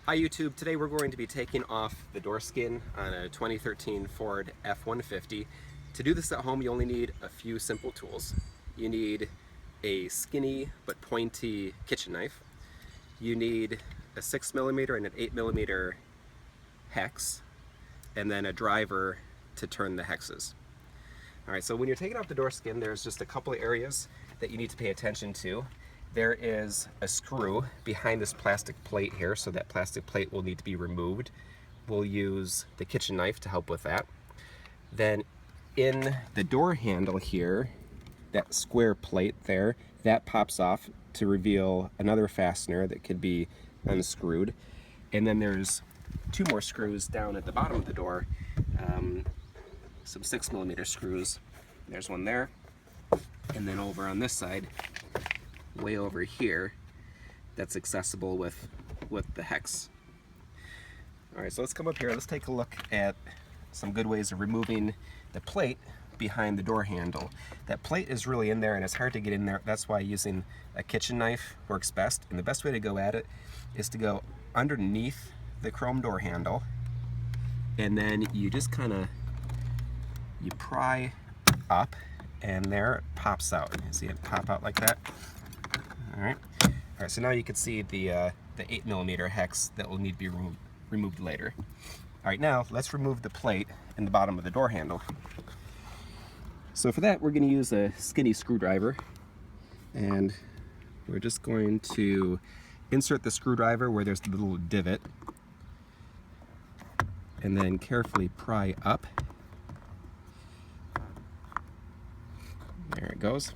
Hi YouTube, today we're going to be taking off the door skin on a 2013 Ford F-150. To do this at home you only need a few simple tools. You need a skinny but pointy kitchen knife. You need a 6mm and an 8mm hex, and then a driver to turn the hexes. Alright, so when you're taking off the door skin, there's just a couple of areas that you need to pay attention to. There is a screw behind this plastic plate here, so that plastic plate will need to be removed. We'll use the kitchen knife to help with that. Then in the door handle here, that square plate there, that pops off to reveal another fastener that could be unscrewed. And then there's two more screws down at the bottom of the door, some 6mm screws. There's one there, and then over on this side, way over here, that's accessible with the hex. Alright, so let's come up here, let's take a look at some good ways of removing the plate behind the door handle. That plate is really in there and it's hard to get in there. That's why using a kitchen knife works best, and the best way to go at it is to go underneath the chrome door handle, and then you just kind of pry up, and there it pops out. You see it pop out like that? Alright, so now you can see the 8mm hex that will need to be removed later. Alright, now let's remove the plate in the bottom of the door handle. So for that, we're going to use a skinny screwdriver, and we're just going to insert the screwdriver where there's the little divot, and then carefully pry up. There it goes.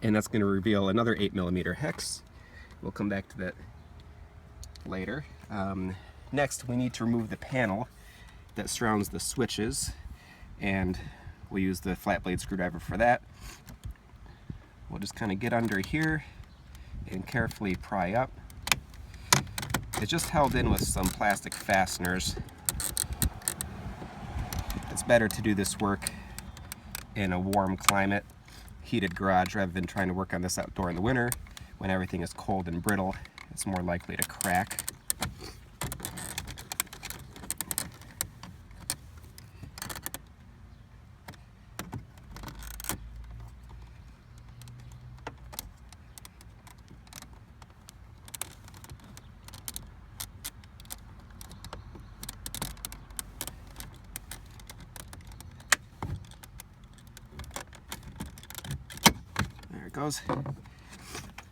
And that's going to reveal another 8mm hex. We'll come back to that later. Next, we need to remove the panel that surrounds the switches, and we'll use the flat blade screwdriver for that. We'll just kind of get under here and carefully pry up. It's just held in with some plastic fasteners. It's better to do this work in a warm climate, heated garage, rather than trying to work on this outdoor in the winter when everything is cold and brittle. It's more likely to crack. There it goes.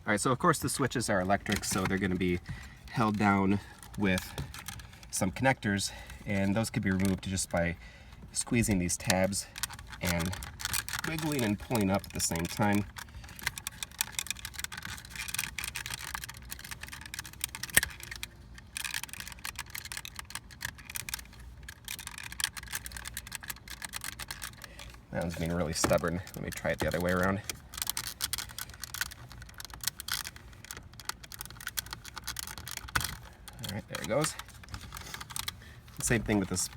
Alright, so of course the switches are electric, so they're going to be held down with some connectors, and those could be removed just by squeezing these tabs and wiggling and pulling up at the same time. That one's being really stubborn. Let me try it the other way around. Alright, there it goes. Same thing with this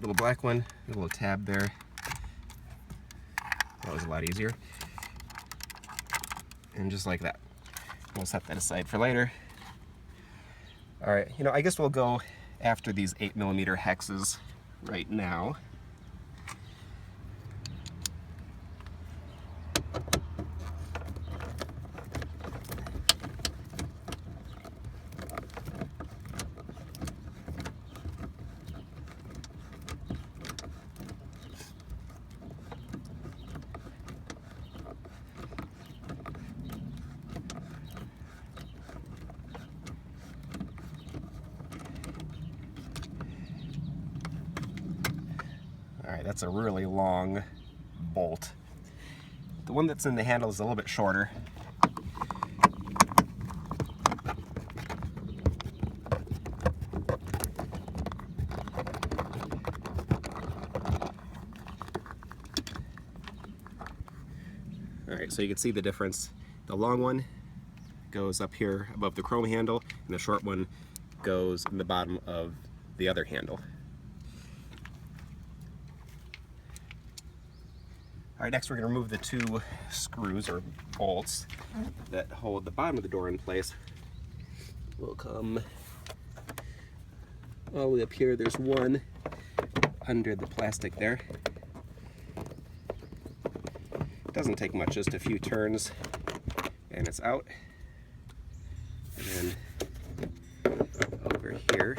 little black one, a little tab there. That was a lot easier. And just like that. We'll set that aside for later. Alright, I guess we'll go after these 8mm hexes right now. Alright, that's a really long bolt. The one that's in the handle is a little bit shorter. Alright, so you can see the difference. The long one goes up here above the chrome handle, and the short one goes in the bottom of the other handle. Alright, next we're going to remove the two screws or bolts that hold the bottom of the door in place. We'll come all the way up here. There's one under the plastic there. Doesn't take much, just a few turns and it's out. And then over here,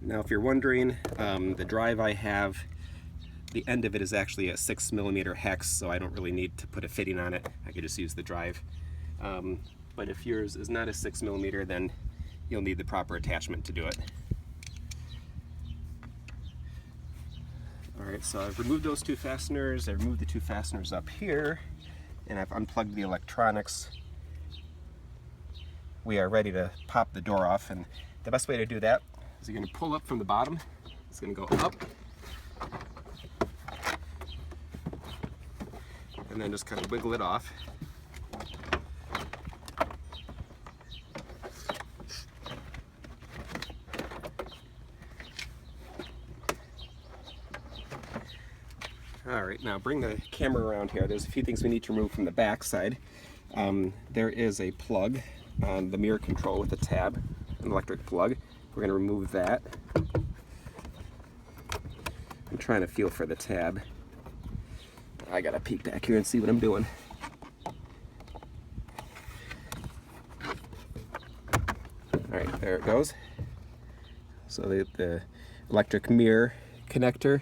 now if you're wondering, the drive I have, the end of it is actually a 6mm hex, so I don't really need to put a fitting on it. I could just use the drive. But if yours is not a 6mm, then you'll need the proper attachment to do it. Alright, so I've removed those two fasteners. I removed the two fasteners up here, and I've unplugged the electronics. We are ready to pop the door off, and the best way to do that is you're going to pull up from the bottom. It's going to go up, and then just kind of wiggle it off. Alright, now bring the camera around here. There's a few things we need to remove from the back side. There is a plug on the mirror control with a tab, an electric plug. We're going to remove that. I'm trying to feel for the tab. I gotta peek back here and see what I'm doing. Alright, there it goes. So the electric mirror connector.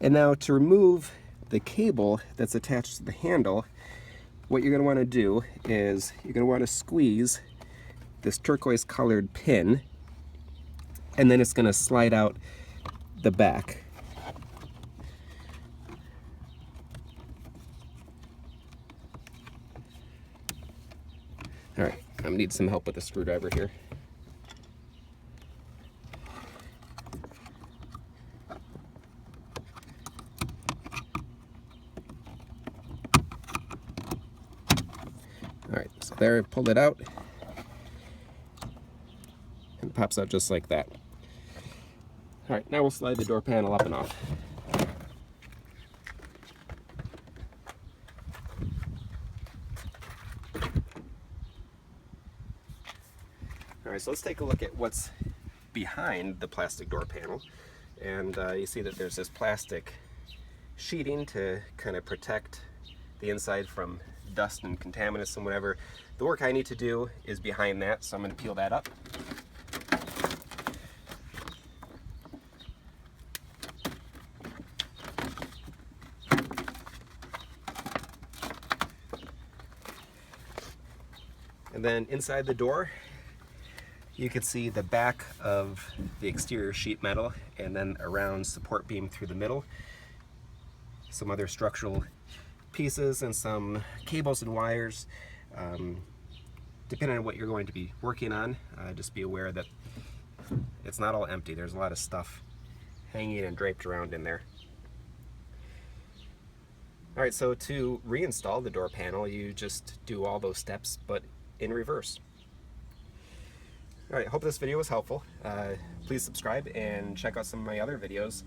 And now to remove the cable that's attached to the handle, what you're going to want to do is you're going to want to squeeze this turquoise colored pin, and then it's going to slide out the back. Alright, I'm going to need some help with the screwdriver here. Alright, so there, pulled it out, and it pops out just like that. Alright, now we'll slide the door panel up and off. Alright, so let's take a look at what's behind the plastic door panel. And you see that there's this plastic sheeting to kind of protect the inside from dust and contaminants and whatever. The work I need to do is behind that, so I'm going to peel that up. And then inside the door, you can see the back of the exterior sheet metal, and then a round support beam through the middle. Some other structural pieces and some cables and wires. Depending on what you're going to be working on, just be aware that it's not all empty. There's a lot of stuff hanging and draped around in there. Alright, so to reinstall the door panel, you just do all those steps, but in reverse. Alright, hope this video was helpful. Please subscribe and check out some of my other videos.